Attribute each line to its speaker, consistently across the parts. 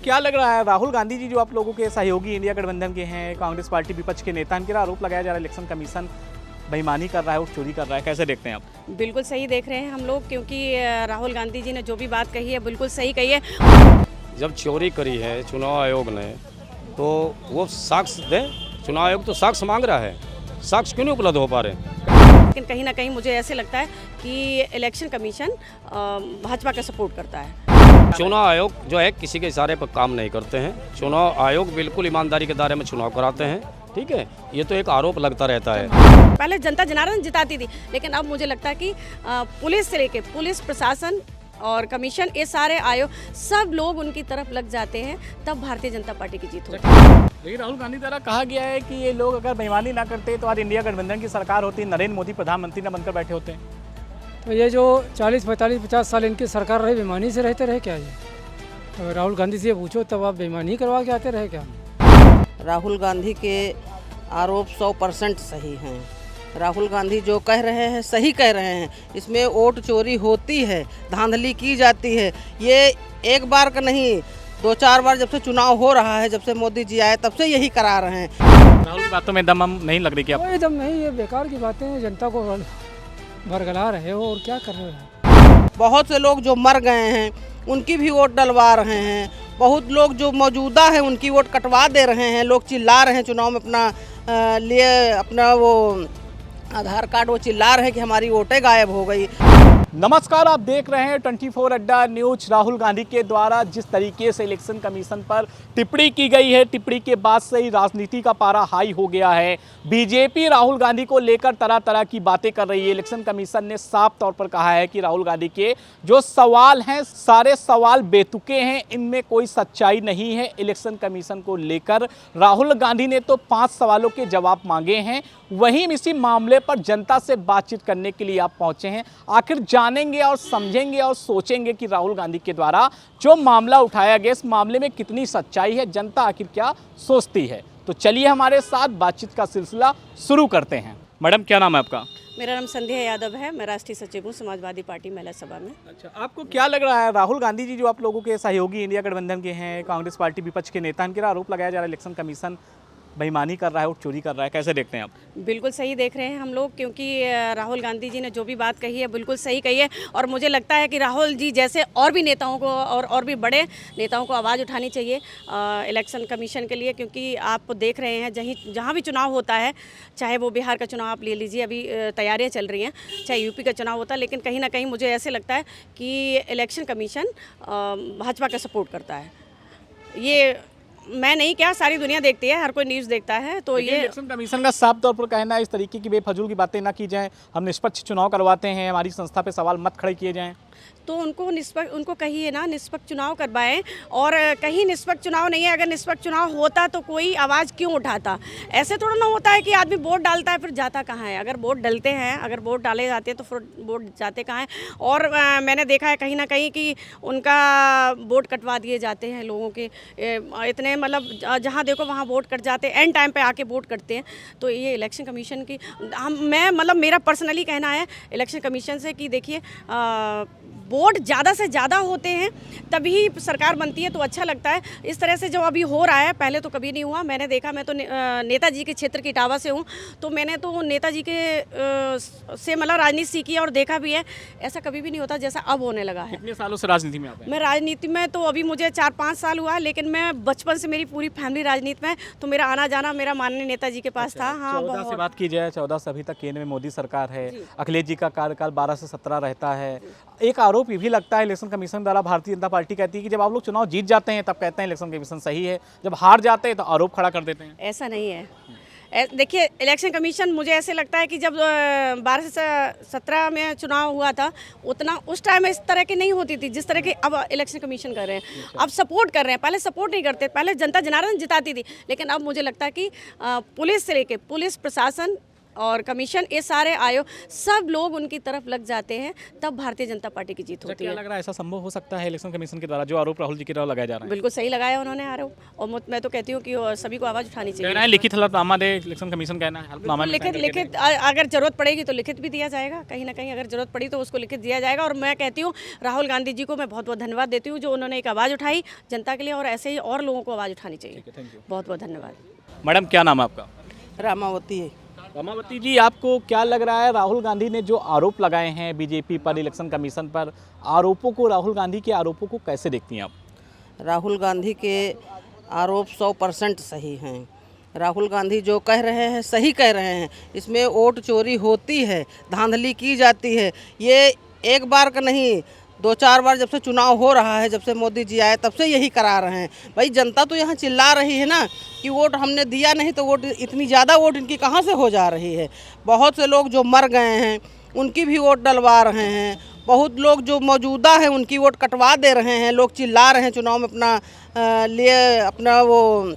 Speaker 1: क्या लग रहा है, राहुल गांधी जी जो आप लोगों के सहयोगी इंडिया गठबंधन के हैं, कांग्रेस पार्टी विपक्ष के नेता, इनके आरोप लगाया जा रहा है इलेक्शन कमीशन बेईमानी कर रहा है और चोरी कर रहा है, कैसे देखते हैं आप?
Speaker 2: बिल्कुल सही देख रहे हैं हम लोग, क्योंकि राहुल गांधी जी ने जो भी बात कही है बिल्कुल सही कही है।
Speaker 3: जब चोरी करी है चुनाव आयोग ने तो वो साक्ष्य दे। चुनाव आयोग तो साक्ष्य मांग रहा है, साक्ष्य क्यों नहीं उपलब्ध हो पा रहे?
Speaker 2: लेकिन कहीं ना कहीं मुझे ऐसे लगता है कि इलेक्शन कमीशन भाजपा का सपोर्ट करता है।
Speaker 3: चुनाव आयोग जो है किसी के इशारे पर काम नहीं करते हैं। चुनाव आयोग बिल्कुल ईमानदारी के दायरे में चुनाव कराते हैं, ठीक है। ये तो एक आरोप लगता रहता है।
Speaker 2: पहले जनता जनार्दन जिताती थी, लेकिन अब मुझे लगता है कि पुलिस से लेके पुलिस प्रशासन और कमीशन, ये सारे आयोग सब लोग उनकी तरफ लग जाते हैं, तब भारतीय जनता पार्टी की जीत होती है।
Speaker 1: लेकिन राहुल गांधी द्वारा कहा गया है कि ये लोग अगर बेईमानी ना करते तो आज इंडिया गठबंधन की सरकार होती, नरेंद्र मोदी प्रधानमंत्री न बनकर बैठे होते हैं।
Speaker 4: तो ये जो 40, 45, 50 साल इनकी सरकार रही, बेईमानी से रहते रहे क्या? ये तो राहुल गांधी से पूछो तब आप बेईमानी करवा के आते रहे क्या?
Speaker 5: राहुल गांधी के आरोप 100% सही हैं। राहुल गांधी जो कह रहे हैं सही कह रहे हैं। इसमें वोट चोरी होती है, धांधली की जाती है। ये एक बार का नहीं, 2-4 बार जब से चुनाव हो रहा है, जब से मोदी जी आए तब से यही करा रहे हैं।
Speaker 1: राहुल की बातों में दम नहीं लग रही क्या?
Speaker 4: कोई दम नहीं, ये बेकार की बातें हैं। जनता को भरगला रहे हो और क्या कर रहे हो?
Speaker 5: बहुत से लोग जो मर गए हैं उनकी भी वोट डलवा रहे हैं। बहुत लोग जो मौजूदा हैं उनकी वोट कटवा दे रहे हैं। लोग चिल्ला रहे हैं चुनाव में अपना लिए अपना वो आधार कार्ड, वो चिल्ला रहे हैं कि हमारी वोटें गायब हो गई।
Speaker 1: नमस्कार, आप देख रहे हैं 24 अड्डा न्यूज। राहुल गांधी के द्वारा जिस तरीके से इलेक्शन कमीशन पर टिप्पणी की गई है, टिप्पणी के बाद से ही राजनीति का पारा हाई हो गया है। बीजेपी राहुल गांधी को लेकर तरह तरह की बातें कर रही है। इलेक्शन कमीशन ने साफ तौर पर कहा है कि राहुल गांधी के जो सवाल हैं सारे सवाल बेतुके हैं, इनमें कोई सच्चाई नहीं है। इलेक्शन कमीशन को लेकर राहुल गांधी ने तो 5 सवालों के जवाब मांगे हैं। वहीं इसी मामले पर जनता से बातचीत करने के लिए आप पहुंचे हैं। आखिर जानेंगे और समझेंगे और सोचेंगे कि राहुल गांधी के द्वारा जो मामला उठाया गया, इस मामले में कितनी सच्चाई है, जनता आखिर क्या सोचती है। तो चलिए हमारे साथ बातचीत का सिलसिला शुरू करते हैं। मैडम, क्या नाम है आपका?
Speaker 2: मेरा नाम संध्या यादव है, मैं राष्ट्रीय सचिव हूँ समाजवादी पार्टी महिला सभा में।
Speaker 1: अच्छा, आपको क्या लग रहा है, राहुल गांधी जी जो आप लोगों के सहयोगी इंडिया गठबंधन के हैं, कांग्रेस पार्टी विपक्ष के नेता, इनके आरोप लगाया जा रहा है इलेक्शन कमीशन बेईमानी कर रहा है और चोरी कर रहा है, कैसे देखते हैं आप?
Speaker 2: बिल्कुल सही देख रहे हैं हम लोग, क्योंकि राहुल गांधी जी ने जो भी बात कही है बिल्कुल सही कही है। और मुझे लगता है कि राहुल जी जैसे और भी नेताओं को और भी बड़े नेताओं को आवाज़ उठानी चाहिए इलेक्शन कमीशन के लिए, क्योंकि आप देख रहे हैं जहाँ भी चुनाव होता है, चाहे वो बिहार का चुनाव आप ले लीजिए, अभी तैयारियाँ चल रही हैं, चाहे यूपी का चुनाव होता है, लेकिन कहीं ना कहीं मुझे ऐसे लगता है कि इलेक्शन कमीशन भाजपा का सपोर्ट करता है। ये मैं नहीं, क्या सारी दुनिया देखती है, हर कोई न्यूज़ देखता है। तो ये
Speaker 1: इलेक्शन कमीशन का साफ तौर पर कहना है इस तरीके की बेफजूल की बातें ना की जाएं, हम निष्पक्ष चुनाव करवाते हैं, हमारी संस्था पे सवाल मत खड़े किए जाएं।
Speaker 2: तो उनको कहिए ना निष्पक्ष चुनाव करवाएं। और कहीं निष्पक्ष चुनाव नहीं है, अगर निष्पक्ष चुनाव होता तो कोई आवाज़ क्यों उठाता? ऐसे थोड़ा ना होता है कि आदमी वोट डालता है फिर जाता कहाँ है। अगर वोट डलते हैं, अगर वोट डाले जाते हैं तो फिर वोट जाते कहाँ हैं। और मैंने देखा है कहीं ना कहीं कि उनका वोट कटवा दिए जाते हैं लोगों के, इतने मतलब जहाँ देखो वहाँ वोट कट जाते हैं, एंड टाइम पर आके वोट कटते हैं। तो ये इलेक्शन कमीशन की मैं मतलब मेरा पर्सनली कहना है इलेक्शन कमीशन से कि देखिए, वोट ज़्यादा से ज़्यादा होते हैं तभी सरकार बनती है, तो अच्छा लगता है। इस तरह से जो अभी हो रहा है, पहले तो कभी नहीं हुआ। मैंने देखा, मैं तो नेताजी के क्षेत्र की इटावा से हूँ, तो मैंने तो नेताजी के से मतलब राजनीति सीखी है और देखा भी है। ऐसा कभी भी नहीं होता जैसा अब होने लगा है।
Speaker 1: कितने सालों से राजनीति में आप हैं?
Speaker 2: मैं राजनीति में तो अभी मुझे 4-5 साल हुआ, लेकिन मैं बचपन से मेरी पूरी फैमिली राजनीति में, तो मेरा आना जाना मेरा माननीय नेताजी के पास था। हाँ,
Speaker 1: 14 से बात की जाए, 14 से अभी तक केंद्र में मोदी सरकार है, अखिलेश जी का कार्यकाल 12 से 17 रहता है। एक आरोप ये भी लगता है इलेक्शन कमीशन द्वारा, भारतीय जनता पार्टी कहती है कि जब आप लोग चुनाव जीत जाते हैं तब कहते हैं इलेक्शन कमीशन सही है, जब हार जाते हैं तो आरोप खड़ा कर देते हैं।
Speaker 2: ऐसा नहीं है। देखिए, इलेक्शन कमीशन मुझे ऐसे लगता है कि जब 12 से 17 में चुनाव हुआ था, उतना उस टाइम में इस तरह की नहीं होती थी जिस तरह की अब इलेक्शन कमीशन कर रहे हैं। अब सपोर्ट कर रहे हैं, पहले सपोर्ट नहीं करते, पहले जनता जनार्दन जिताती थी, लेकिन अब मुझे लगता है कि पुलिस से लेके पुलिस प्रशासन और कमीशन, ये सारे आयोग सब लोग उनकी तरफ लग जाते हैं, तब भारतीय जनता पार्टी की जीत होती
Speaker 1: क्या
Speaker 2: है।
Speaker 1: लग रहा है ऐसा संभव हो सकता है इलेक्शन कमीशन के द्वारा जो आरोप राहुल जी की तरफ लगाया जा रहा है?
Speaker 2: बिल्कुल सही लगाया उन्होंने आरोप, और मैं तो कहती हूँ कि सभी को आवाज़ उठानी
Speaker 1: कहना
Speaker 2: चाहिए।
Speaker 1: है लिखित हलफनामा दे इलेक्शन कमीशन, कहना है हलफनामा में
Speaker 2: लिखित
Speaker 1: sign करके
Speaker 2: लिखित अगर जरूरत पड़ेगी तो लिखित भी दिया जाएगा, कहीं ना कहीं अगर जरूरत पड़ी तो उसको लिखित दिया जाएगा। और मैं कहती हूँ राहुल गांधी जी को मैं बहुत बहुत धन्यवाद देती हूँ जो उन्होंने एक आवाज़ उठाई जनता के लिए, और ऐसे ही और लोगों को आवाज़ उठानी चाहिए।
Speaker 1: Thank you.
Speaker 2: बहुत बहुत धन्यवाद।
Speaker 1: मैडम क्या नाम है आपका?
Speaker 5: रामावती है।
Speaker 1: रमावती जी, आपको क्या लग रहा है राहुल गांधी ने जो आरोप लगाए हैं बीजेपी पर, इलेक्शन कमीशन पर, आरोपों को, राहुल गांधी के आरोपों को कैसे देखती हैं आप?
Speaker 5: राहुल गांधी के आरोप 100% सही हैं। राहुल गांधी जो कह रहे हैं सही कह रहे हैं। इसमें वोट चोरी होती है, धांधली की जाती है। ये एक बार का नहीं, 2-4 बार जब से चुनाव हो रहा है, जब से मोदी जी आए तब से यही करा रहे हैं। भाई जनता तो यहाँ चिल्ला रही है ना कि वोट हमने दिया नहीं, तो वोट इतनी ज़्यादा वोट इनकी कहाँ से हो जा रही है। बहुत से लोग जो मर गए हैं उनकी भी वोट डलवा रहे हैं, बहुत लोग जो मौजूदा हैं उनकी वोट कटवा दे रहे हैं। लोग चिल्ला रहे हैं चुनाव में लिए अपना वो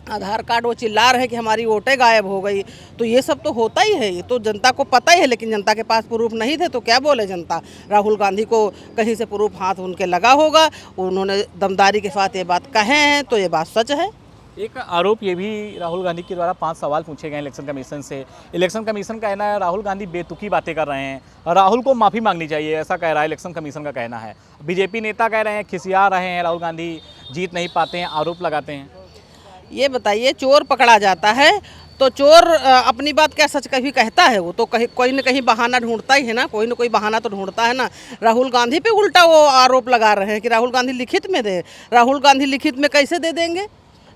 Speaker 5: आधार कार्ड वो चिल्ला रहे हैं कि हमारी वोटें गायब हो गई। तो ये सब तो होता ही है, ये तो जनता को पता ही है, लेकिन जनता के पास प्रूफ नहीं थे तो क्या बोले जनता। राहुल गांधी को कहीं से प्रूफ हाथ उनके लगा होगा, उन्होंने दमदारी के साथ ये बात कहे हैं तो ये बात सच है।
Speaker 1: एक आरोप ये भी राहुल गांधी के द्वारा 5 सवाल पूछे गए इलेक्शन कमीशन से। इलेक्शन कमीशन का कहना है राहुल गांधी बेतुकी बातें कर रहे हैं, राहुल को माफ़ी मांगनी चाहिए, ऐसा कह रहा है इलेक्शन कमीशन का कहना है। बीजेपी नेता कह रहे हैं खिसिया रहे हैं, राहुल गांधी जीत नहीं पाते हैं, आरोप लगाते हैं।
Speaker 5: ये बताइए, चोर पकड़ा जाता है तो चोर अपनी बात क्या सच कभी कहता है? वो तो कहीं कोई न कहीं बहाना ढूंढता ही है ना, कोई न कोई बहाना तो ढूंढता है ना। राहुल गांधी पे उल्टा वो आरोप लगा रहे हैं कि राहुल गांधी लिखित में दे। राहुल गांधी लिखित में कैसे दे देंगे?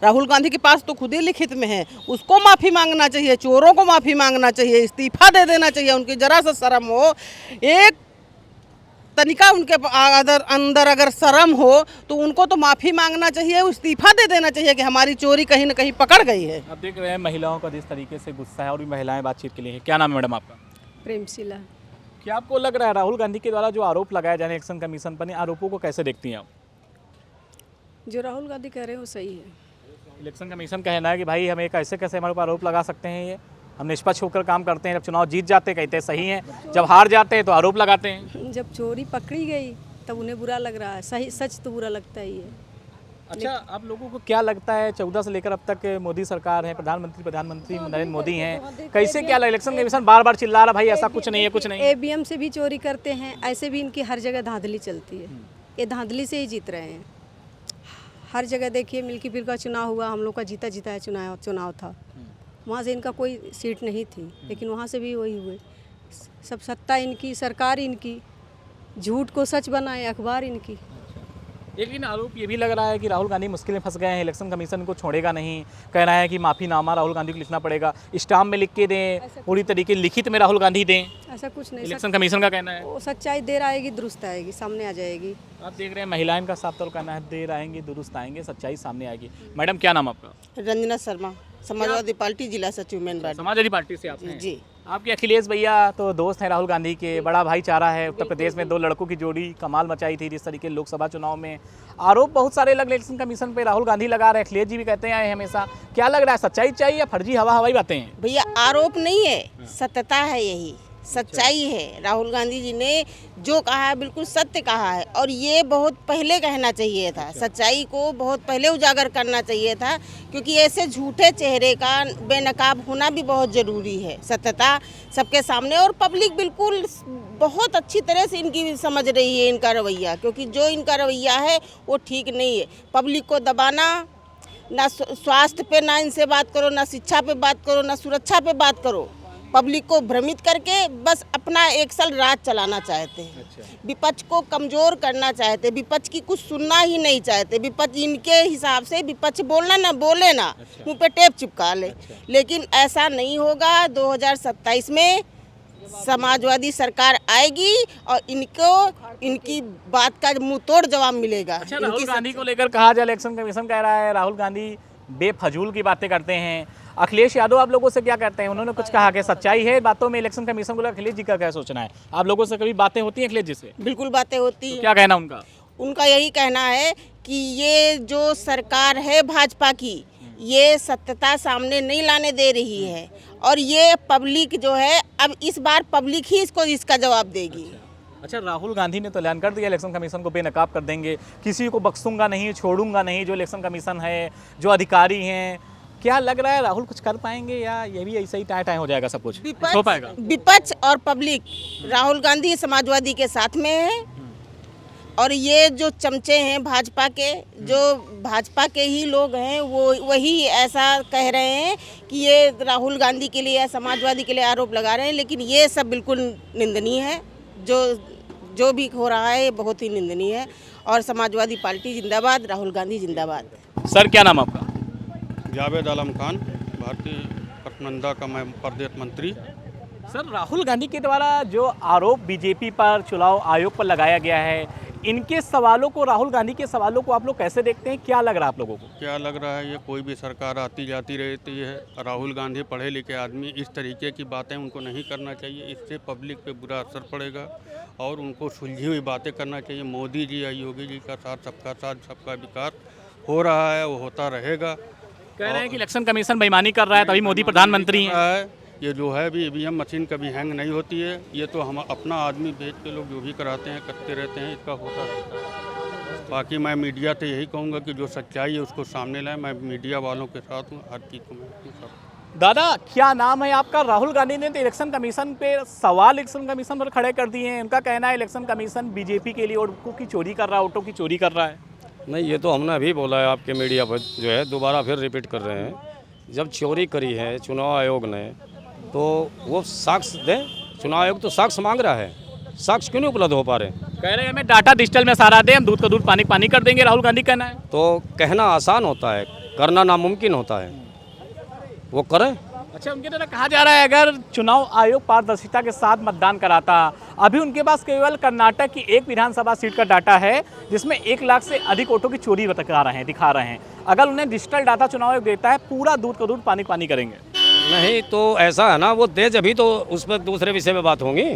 Speaker 5: राहुल गांधी के पास तो खुद ही लिखित में है। उसको माफ़ी मांगना चाहिए, चोरों को माफ़ी मांगना चाहिए, इस्तीफा दे देना चाहिए। उनकी जरा सा शर्म हो, एक तनिका उनके अंदर अगर शर्म हो तो उनको तो माफ़ी मांगना चाहिए, इस्तीफा दे देना चाहिए कि हमारी चोरी कहीं ना कहीं पकड़ गई है।
Speaker 1: आप देख रहे हैं महिलाओं का जिस तरीके से गुस्सा है, और भी महिलाएं बातचीत के लिए हैं। क्या नाम है मैडम आपका?
Speaker 2: प्रेमशिला।
Speaker 1: क्या आपको लग रहा है राहुल गांधी के द्वारा जो आरोप लगाए जा रहे हैं इलेक्शन कमीशन पर, इन आरोपों को कैसे देखती हैं आप?
Speaker 2: जो राहुल गांधी कह रहे हैं वो सही है।
Speaker 1: इलेक्शन कमीशन का कहना है कि भाई हमें कैसे कैसे हमारे ऊपर आरोप लगा सकते हैं, ये हम निष्पक्ष होकर काम करते हैं। जब चुनाव जीत जाते कहते हैं सही है, जब हार जाते हैं तो आरोप लगाते हैं।
Speaker 2: जब चोरी पकड़ी गई तब उन्हें बुरा लग रहा है, सही सच तो बुरा लगता ही है।
Speaker 1: अच्छा, आप लोगों को क्या लगता है 14 से लेकर अब तक मोदी सरकार है, प्रधानमंत्री नरेंद्र मोदी हैं, कैसे क्या इलेक्शन कमीशन बार बार चिल्ला रहा भाई ऐसा कुछ नहीं है, कुछ नहीं है।
Speaker 2: ABM से भी चोरी करते हैं, ऐसे भी इनकी हर जगह धांधली चलती है। ये धांधली से ही जीत रहे हैं। हर जगह देखिए, मिल्कीपुर का चुनाव हुआ, हम लोग का जीता जीता है चुनाव था, वहाँ से इनका कोई सीट नहीं थी, लेकिन वहाँ से भी वही हुए। सब सत्ता इनकी, सरकार इनकी, झूठ को सच बनाए अखबार इनकी।
Speaker 1: लेकिन आरोप ये भी लग रहा है कि राहुल गांधी मुश्किल में फंस गए हैं, इलेक्शन कमीशन को छोड़ेगा नहीं, कह रहा है कि माफ़ीनामा राहुल गांधी को लिखना पड़ेगा, स्टाम्प में लिख के दें, पूरी तरीके लिखित में राहुल गांधी दें,
Speaker 2: ऐसा कुछ नहीं,
Speaker 1: इलेक्शन कमीशन का कहना है।
Speaker 2: वो सच्चाई देर आएगी दुरुस्त आएगी, सामने आ जाएगी।
Speaker 1: आप देख रहे हैं महिलाएं का साफ तौर कहना है देर आएंगे दुरुस्त आएंगे, सच्चाई सामने आएगी। मैडम क्या नाम आपका?
Speaker 5: रंजना शर्मा, समाजवादी पार्टी जिला सचिव मेनबाड़ी।
Speaker 1: समाजवादी पार्टी से आप हैं?
Speaker 5: जी।
Speaker 1: आपके अखिलेश भैया तो दोस्त हैं राहुल गांधी के, बड़ा भाईचारा है। उत्तर प्रदेश में 2 लड़कों की जोड़ी कमाल मचाई थी जिस तरीके लोकसभा चुनाव में। आरोप बहुत सारे लग इलेक्शन कमीशन पे राहुल गांधी लगा रहे हैं, अखिलेश जी भी कहते हैं हमेशा। क्या लग रहा है, सच्चाई चाहिए या फर्जी हवाई बातें हैं?
Speaker 6: भैया आरोप नहीं है, सत्यता है, यही सच्चाई है। राहुल गांधी जी ने जो कहा है बिल्कुल सत्य कहा है, और ये बहुत पहले कहना चाहिए था। सच्चाई को बहुत पहले उजागर करना चाहिए था, क्योंकि ऐसे झूठे चेहरे का बेनकाब होना भी बहुत ज़रूरी है। सत्यता सबके सामने, और पब्लिक बिल्कुल बहुत अच्छी तरह से इनकी समझ रही है इनका रवैया, क्योंकि जो इनका रवैया है वो ठीक नहीं है। पब्लिक को दबाना, ना स्वास्थ्य पे ना इनसे बात करो, ना शिक्षा पे बात करो, ना सुरक्षा पे बात करो। पब्लिक को भ्रमित करके बस अपना एक साल राज चलाना चाहते हैं। विपक्ष को कमज़ोर करना चाहते हैं, विपक्ष की कुछ सुनना ही नहीं चाहते। विपक्ष इनके हिसाब से विपक्ष बोलना ना बोले ना, मुँह पे टेप चिपका ले। लेकिन ऐसा नहीं होगा। 2027 में समाजवादी सरकार आएगी और इनको इनकी बात का मुंह तोड़ जवाब मिलेगा।
Speaker 1: अच्छा, राहुल गांधी को लेकर कहा जाए, इलेक्शन कमीशन कह रहा है राहुल गांधी बेफजूल की बातें करते हैं। अखिलेश यादव आप लोगों से क्या कहते हैं? उन्होंने कुछ कहा कि सच्चाई है बातों में इलेक्शन कमीशन को? अखिलेश जी का क्या सोचना है? आप लोगों से कभी बातें होती हैं अखिलेश जी से?
Speaker 6: बिल्कुल बातें होती हैं।
Speaker 1: क्या कहना उनका?
Speaker 6: उनका यही कहना है कि ये जो सरकार है भाजपा की, ये सत्यता सामने नहीं लाने दे रही है। और ये पब्लिक जो है, अब इस बार पब्लिक ही इसको इसका जवाब देगी।
Speaker 1: अच्छा, राहुल गांधी ने तो ऐलान कर दिया इलेक्शन कमीशन को बेनकाब कर देंगे, किसी को बख्शूंगा नहीं, छोड़ूंगा नहीं, जो इलेक्शन कमीशन है, जो अधिकारी हैं। क्या लग रहा है राहुल कुछ कर पाएंगे या ये भी ऐसे ही टाइम हो जाएगा सब कुछ हो पाएगा?
Speaker 6: विपक्ष और पब्लिक राहुल गांधी समाजवादी के साथ में है। और ये जो चमचे हैं भाजपा के, जो भाजपा के ही लोग हैं, वो वही ऐसा कह रहे हैं कि ये राहुल गांधी के लिए या समाजवादी के लिए आरोप लगा रहे हैं। लेकिन ये सब बिल्कुल निंदनीय है। जो भी हो रहा है ये बहुत ही निंदनीय है। और समाजवादी पार्टी जिंदाबाद, राहुल गांधी जिंदाबाद।
Speaker 1: सर क्या नाम आपका?
Speaker 7: जावेद आलम खान, भारतीय गठबंधन का मैं प्रदेश मंत्री।
Speaker 1: सर, राहुल गांधी के द्वारा जो आरोप बीजेपी पर, चुनाव आयोग पर लगाया गया है, इनके सवालों को, राहुल गांधी के सवालों को आप लोग कैसे देखते हैं? क्या लग रहा है आप लोगों को?
Speaker 7: क्या लग रहा है, ये कोई भी सरकार आती जाती रहती है। राहुल गांधी पढ़े लिखे आदमी, इस तरीके की बातें उनको नहीं करना चाहिए। इससे पब्लिक पे बुरा असर पड़ेगा और उनको सुलझी हुई बातें करना चाहिए। मोदी जी या योगी जी का साथ, सबका विकास हो रहा है, वो होता रहेगा।
Speaker 1: कह रहे हैं कि इलेक्शन कमीशन बेईमानी कर रहा है, तभी मोदी प्रधानमंत्री हैं।
Speaker 7: ये जो है भी ईवीएम मशीन कभी हैंग नहीं होती है। ये तो हम अपना आदमी भेज के लोग जो भी कराते हैं, करते रहते हैं, इसका होता रहता है। बाकी मैं मीडिया से यही कहूँगा कि जो सच्चाई है उसको सामने लाएं। मैं मीडिया वालों के साथ हूँ, हर चीज़ को मैं सब।
Speaker 1: दादा, क्या नाम है आपका? राहुल गांधी ने तो इलेक्शन कमीशन पे सवाल इलेक्शन कमीशन पर खड़े कर दिए हैं। उनका कहना है इलेक्शन कमीशन बीजेपी के लिए वोटों की चोरी कर रहा है, वोटों की चोरी कर रहा है।
Speaker 3: नहीं, ये तो हमने अभी बोला है आपके मीडिया पर, जो है दोबारा फिर रिपीट कर रहे हैं। जब चोरी करी है चुनाव आयोग ने तो वो साक्ष्य दें। चुनाव आयोग तो साक्ष्य मांग रहा है, साक्ष्य क्यों नहीं उपलब्ध हो पा रहे?
Speaker 1: कह रहे हैं हमें डाटा डिजिटल में सारा दें, हम दूध का दूध पानी पानी कर देंगे, राहुल गांधी कहना है।
Speaker 3: तो कहना आसान होता है, करना नामुमकिन होता है। वो करें।
Speaker 1: अच्छा, उनके द्वारा कहा जा रहा है अगर चुनाव आयोग पारदर्शिता के साथ मतदान कराता, अभी उनके पास केवल कर्नाटक की एक विधानसभा सीट का डाटा है जिसमें 1 लाख से अधिक वोटों की चोरी दिखा रहे हैं। अगर उन्हें डिजिटल डाटा चुनाव आयोग देता है, पूरा दूध का दूध पानी पानी करेंगे।
Speaker 3: नहीं तो ऐसा है ना, वो दे जभी तो उस पर दूसरे विषय में बात होगी,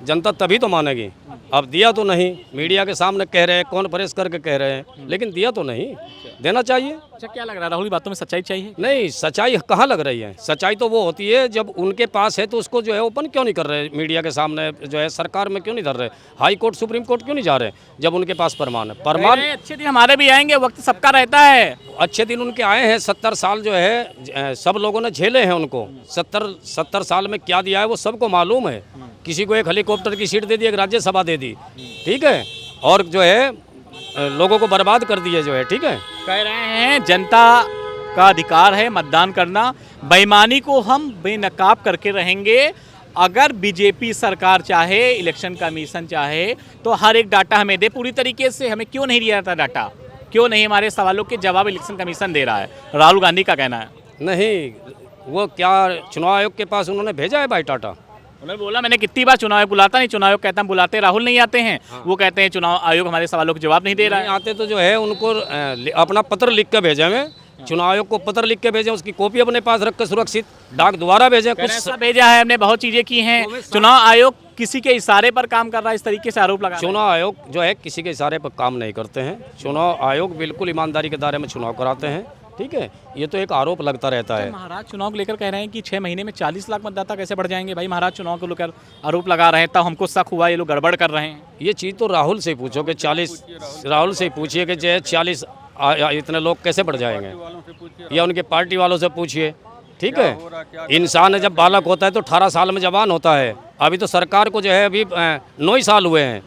Speaker 3: जनता तभी तो मानेगी। अब दिया तो नहीं, मीडिया के सामने कह रहे हैं, कॉन्फ्रेंस करके कह रहे हैं, लेकिन दिया तो नहीं। देना चाहिए।
Speaker 1: अच्छा, क्या लग रहा है राहुल की बातों में सच्चाई चाहिए?
Speaker 3: नहीं, सच्चाई कहाँ लग रही है? सच्चाई तो वो होती है जब उनके पास है तो उसको जो है ओपन क्यों नहीं कर रहे, मीडिया के सामने जो है सरकार में क्यों नहीं धर रहे, हाई कोर्ट सुप्रीम कोर्ट क्यों नहीं जा रहे जब उनके पास प्रमाण है? प्रमाण।
Speaker 1: अच्छे दिन हमारे भी आएंगे, वक्त सबका रहता है।
Speaker 3: अच्छे दिन उनके आए हैं। 70 साल जो है सब लोगों ने झेले हैं उनको। 70 साल में क्या दिया है वो सबको मालूम है। किसी को एक हेलीकॉप्टर की सीट दे दी, एक राज्यसभा दे दी, ठीक है, और जो है लोगों को बर्बाद कर दिए जो है, ठीक है।
Speaker 1: कह रहे हैं जनता का अधिकार है मतदान करना, बेईमानी को हम बेनकाब करके रहेंगे। अगर बीजेपी सरकार चाहे, इलेक्शन कमीशन चाहे तो हर एक डाटा हमें दे पूरी तरीके से। हमें क्यों नहीं दिया जाता डाटा? क्यों नहीं हमारे सवालों के जवाब इलेक्शन कमीशन दे रहा है? राहुल गांधी का कहना है।
Speaker 3: नहीं, वो क्या चुनाव आयोग के पास उन्होंने भेजा है बायोडाटा?
Speaker 1: उन्होंने बोला मैंने कितनी बार चुनाव आयोग बुलाता नहीं, चुनाव आयोग कहता हम बुलाते, राहुल नहीं आते हैं। हाँ। वो कहते हैं चुनाव आयोग हमारे सवालों के जवाब नहीं दे रहा है।
Speaker 3: आते तो जो है उनको अपना पत्र लिख के भेजे में, चुनाव आयोग को पत्र लिख के भेजे, उसकी कॉपी अपने पास रख कर सुरक्षित डाक द्वारा भेजे। कुछ
Speaker 1: भेजा है, हमने बहुत चीजें की हैं। चुनाव आयोग किसी के इशारे पर काम कर रहा है, इस तरीके से आरोप लगा।
Speaker 3: चुनाव आयोग जो है किसी के इशारे पर काम नहीं करते हैं। चुनाव आयोग बिल्कुल ईमानदारी के दायरे में चुनाव कराते हैं, ठीक है। ये तो एक आरोप लगता रहता है।
Speaker 1: महाराज चुनाव को लेकर कह रहे हैं कि 6 महीने में 40 लाख मतदाता कैसे बढ़ जाएंगे? भाई महाराज चुनाव को लेकर आरोप लगा रहे हैं, तब हमको शक हुआ ये लोग गड़बड़ कर रहे हैं।
Speaker 3: ये चीज़ तो राहुल से पूछो कि 40, राहुल से पूछिए कि जो 40 इतने लोग कैसे बढ़ जाएंगे, या उनके पार्टी वालों से पूछिए, ठीक है। इंसान जब बालक होता है तो 18 साल में जवान होता है। अभी तो सरकार को जो है अभी 9 ही साल हुए हैं,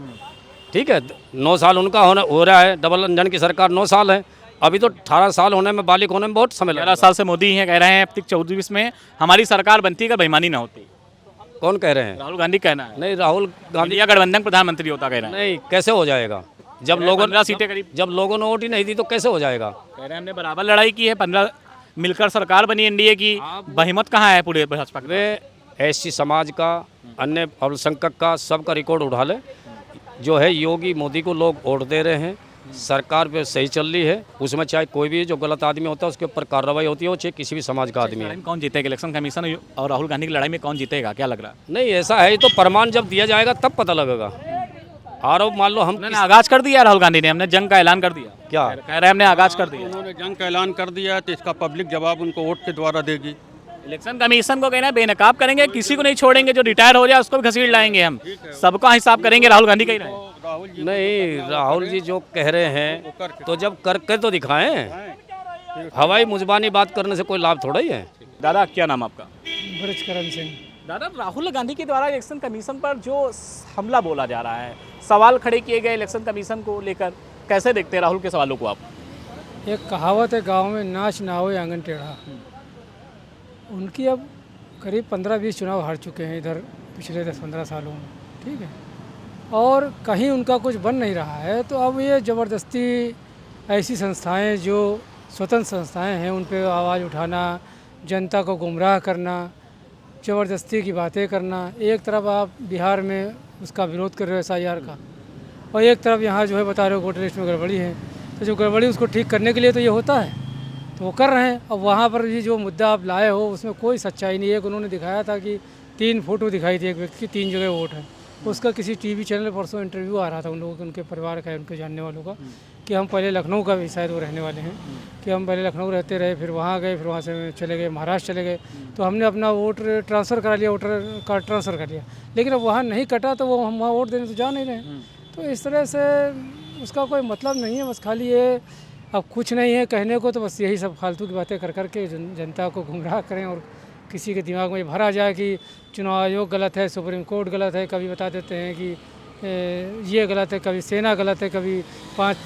Speaker 3: ठीक है। 9 साल उनका हो रहा है, डबल इंजन की सरकार 9 साल है। अभी तो 18 साल होने में, बालिक होने में बहुत समय लगा।
Speaker 1: 11 साल से मोदी हैं, कह रहे हैं अब तक 24 में हमारी सरकार बनती अगर बेईमानी ना होती।
Speaker 3: कौन कह रहे हैं?
Speaker 1: राहुल गांधी कहना है।
Speaker 3: नहीं, राहुल गांधी
Speaker 1: या गठबंधन प्रधानमंत्री होता कह रहे हैं।
Speaker 3: नहीं, कैसे हो जाएगा जब लोगों
Speaker 1: 15 सीटें करीब,
Speaker 3: जब लोगों ने वोट ही नहीं दी तो कैसे हो जाएगा?
Speaker 1: कह रहे हैं हमने बराबर लड़ाई की है, 15 मिलकर सरकार बनी एनडीए की। बहुमत कहाँ है पूरे भाजपा के?
Speaker 3: वे एससी समाज का, अन्य अल्पसंख्यक का, सबका रिकॉर्ड उठा ले। जो है योगी मोदी को लोग वोट दे रहे हैं, सरकार पे सही चल रही है, उसमें चाहे कोई भी जो गलत आदमी होता है उसके ऊपर कार्रवाई होती है, वो चाहे किसी भी समाज का आदमी है।
Speaker 1: कौन जीतेगा इलेक्शन कमीशन और राहुल गांधी की लड़ाई में? कौन जीतेगा, क्या लग रहा है?
Speaker 3: नहीं, ऐसा है, तो प्रमाण जब दिया जाएगा तब पता लगेगा। आरोप मान लो हम
Speaker 1: उन्होंने आगाज कर दिया राहुल गांधी ने, हमने जंग का ऐलान कर दिया।
Speaker 3: क्या
Speaker 1: कह रहे हैं हमने आगाज कर दिया।
Speaker 7: उन्होंने जंग का ऐलान कर दिया है तो इसका पब्लिक जवाब उनको वोट के द्वारा देगी।
Speaker 1: इलेक्शन कमीशन को कहना है बेनकाब करेंगे, किसी को नहीं छोड़ेंगे, जो रिटायर हो जाए उसको भी घसीट लाएंगे, हम सबका हिसाब करेंगे। राहुल गांधी कह रहे हैं।
Speaker 7: राहुल जी
Speaker 3: नहीं, राहुल जी जो कह रहे हैं तो जब करके तो दिखाएं। हवाई मुजबानी बात करने से कोई लाभ थोड़ा ही है।
Speaker 1: दादा क्या नाम आपका?
Speaker 4: ब्रजकरण सिंह।
Speaker 1: दादा, राहुल गांधी के द्वारा इलेक्शन कमीशन पर जो हमला बोला जा रहा है, सवाल खड़े किए गए इलेक्शन कमीशन को लेकर, कैसे देखते हैं राहुल के सवालों को आप?
Speaker 4: एक कहावत है गांव में, नाच ना होए आंगन टेढ़ा। उनकी अब करीब 15-20 चुनाव हार चुके हैं इधर पिछले 10-15 सालों में, ठीक है, और कहीं उनका कुछ बन नहीं रहा है। तो अब ये ज़बरदस्ती ऐसी संस्थाएं जो स्वतंत्र संस्थाएं हैं उन पर आवाज़ उठाना, जनता को गुमराह करना, ज़बरदस्ती की बातें करना। एक तरफ आप बिहार में उसका विरोध कर रहे हो SIR का, और एक तरफ यहाँ जो है बता रहे हो वोटर लिस्ट में गड़बड़ी है। तो जो गड़बड़ी उसको ठीक करने के लिए तो ये होता है, तो वो कर रहे हैं। अब वहाँ पर भी जो मुद्दा आप लाए हो उसमें कोई सच्चाई नहीं है। एक उन्होंने दिखाया था कि 3 फोटो दिखाई थी एक व्यक्ति की, 3 जगह वोट है। उसका किसी TV चैनल पर परसों इंटरव्यू आ रहा था उन लोगों के, उनके परिवार का, उनके जानने वालों का, कि हम पहले लखनऊ का भी शायद वो रहने वाले हैं, कि हम पहले लखनऊ रहते रहे, फिर वहाँ गए, फिर वहाँ से चले गए महाराष्ट्र चले गए, तो हमने अपना वोट ट्रांसफ़र करा लिया, वोटर कार्ड ट्रांसफ़र कर लिया, लेकिन अब वहाँ नहीं कटा तो वो हम वहाँ वोट देने तो जा नहीं रहे। तो इस तरह से उसका कोई मतलब नहीं है, बस खाली ये अब कुछ नहीं है कहने को, तो बस यही सब फालतू की बातें कर करके जनता को गुमराह करें, और किसी के दिमाग में ये भरा जाए कि चुनाव आयोग गलत है, सुप्रीम कोर्ट गलत है, कभी बता देते हैं कि ये गलत है, कभी सेना गलत है, कभी 5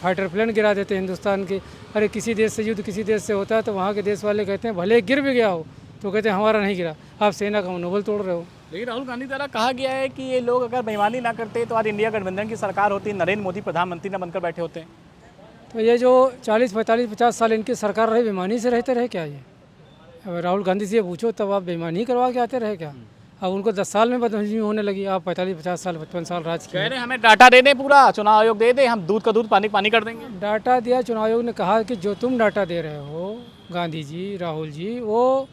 Speaker 4: फाइटर प्लेन गिरा देते हैं हिंदुस्तान के। अरे किसी देश से युद्ध किसी देश से होता है तो वहाँ के देश वाले कहते हैं भले गिर भी गया हो तो कहते हैं हमारा नहीं गिरा, आप सेना का मनोबल तोड़ रहे हो।
Speaker 1: लेकिन राहुल गांधी द्वारा कहा गया है कि ये लोग अगर बेईमानी ना करते तो आज इंडिया गठबंधन की सरकार होती, नरेंद्र मोदी प्रधानमंत्री न बनकर बैठे होते हैं।
Speaker 4: तो ये जो 40, 45, 50 साल इनकी सरकार रही, बेईमानी से रहते रहे क्या? ये अब राहुल गांधी से ये पूछो तब आप बेईमानी करवा के आते रहे क्या? अब उनको 10 साल में बदतमीजी होने लगी, आप 45, 50 साल, 55 साल राज किए।
Speaker 1: कह रहे हैं हमें डाटा दे दें, पूरा चुनाव आयोग दे दे, हम दूध का दूध पानी पानी कर देंगे।
Speaker 4: डाटा दिया, चुनाव आयोग ने कहा कि जो तुम डाटा दे रहे हो गांधी जी, राहुल जी, वो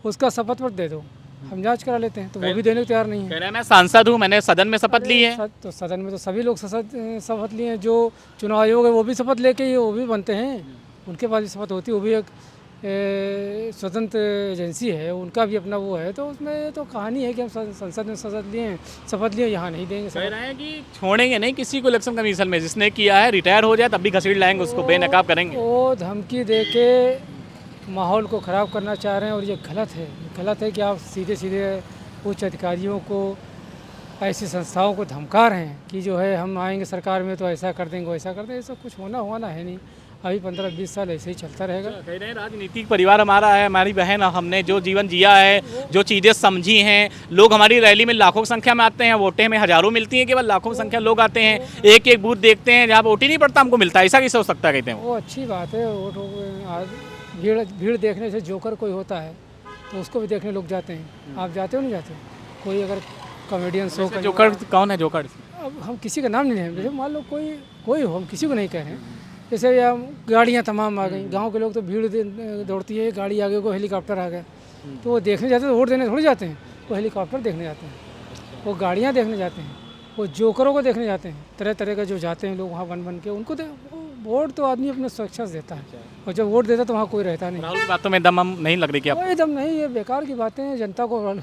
Speaker 4: उसका शपथ मत दे दो, हम जांच करा लेते हैं। तो वो भी देने को तैयार नहीं है।
Speaker 1: कह रहे हैं मैं सांसद हूँ, मैंने सदन में शपथ ली है।
Speaker 4: तो सदन में तो सभी लोग शपथ लिए हैं, जो चुनाव आयोग है वो भी शपथ लेके ही वो भी बनते हैं, उनके पास भी शपथ होती है, वो भी एक स्वतंत्र एजेंसी है, उनका भी अपना वो है। तो उसमें तो कहानी है कि हम संसद में शपथ लिए, यहाँ नहीं देंगे।
Speaker 1: कह रहे हैं कि छोड़ेंगे नहीं किसी को इलेक्शन कमीशन में, जिसने किया है रिटायर हो जाए तब भी घसीट लाएंगे उसको, बेनकाब करेंगे।
Speaker 4: वो धमकी दे के माहौल को ख़राब करना चाह रहे हैं, और ये गलत है। गलत है कि आप सीधे सीधे उच्च अधिकारियों को, ऐसी संस्थाओं को धमका रहे हैं कि जो है हम आएंगे सरकार में तो ऐसा कर देंगे, वैसा कर देंगे। ऐसा कुछ होना है नहीं। अभी 15-20 साल ऐसे ही चलता रहेगा।
Speaker 1: कह रहे हैं राजनीतिक परिवार हमारा है, हमारी बहन, हमने जो जीवन जिया है, जो चीज़ें समझी हैं, लोग हमारी रैली में लाखों की संख्या में आते हैं, वोटें हमें हज़ारों मिलती हैं, केवल लाखों की संख्या लोग आते हैं, एक एक बूथ देखते हैं, जहाँ वोट ही नहीं पड़ता हमको मिलता है। ऐसा कैसे हो सकता है? कहते हैं
Speaker 4: वो अच्छी बात है। भीड़ देखने से जोकर कोई होता है तो उसको भी देखने लोग जाते हैं। आप जाते हो नहीं जाते? कोई अगर कॉमेडियन शो का
Speaker 1: जोकर कौन है? जोकर
Speaker 4: अब हम किसी का नाम नहीं लेंगे, जैसे मान लो कोई हो, हम किसी को नहीं कह रहे हैं। जैसे गाड़ियाँ तमाम आ गई, गांव के लोग तो भीड़ दौड़ती है, गाड़ी आगे को हेलीकॉप्टर आ गया, तो वो देखने जाते हैं, वोट देने थोड़ी जाते हैं, वो हेलीकॉप्टर देखने जाते हैं, वो गाड़ियाँ देखने जाते हैं, वो जोकरों को देखने जाते हैं। तरह तरह के जो जाते हैं लोग वहाँ बन के, उनको वोट तो आदमी अपने स्वेच्छा से देता है, और जब वोट देता तो वहाँ कोई रहता नहीं।
Speaker 1: राहुल की बातों में दम नहीं लग रही क्या?
Speaker 4: कोई दम नहीं, ये बेकार की बातें हैं, जनता को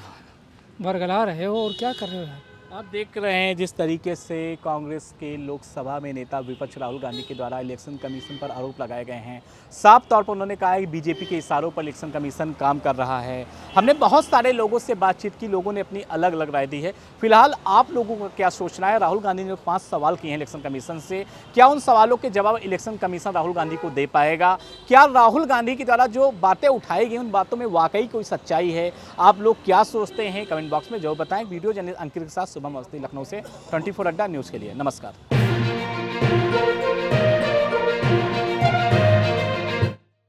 Speaker 4: बरगला रहे हो और क्या कर रहे हो।
Speaker 1: आप देख रहे हैं जिस तरीके से कांग्रेस के लोकसभा में नेता विपक्ष राहुल गांधी के द्वारा इलेक्शन कमीशन पर आरोप लगाए गए हैं। साफ तौर पर उन्होंने कहा है कि बीजेपी के इशारों पर इलेक्शन कमीशन काम कर रहा है। हमने बहुत सारे लोगों से बातचीत की, लोगों ने अपनी अलग अलग राय दी है। फिलहाल आप लोगों का क्या सोचना है? राहुल गांधी ने 5 सवाल किए हैं इलेक्शन कमीशन से, क्या उन सवालों के जवाब इलेक्शन कमीशन राहुल गांधी को दे पाएगा? क्या राहुल गांधी के द्वारा जो बातें उठाई गई उन बातों में वाकई कोई सच्चाई है? आप लोग क्या सोचते हैं कमेंट बॉक्स में जरूर बताएं। वीडियो जर्नलिस्ट अंकित के साथ शुभम अवस्थी, लखनऊ से 24 अड्डा न्यूज़ के लिए। नमस्कार।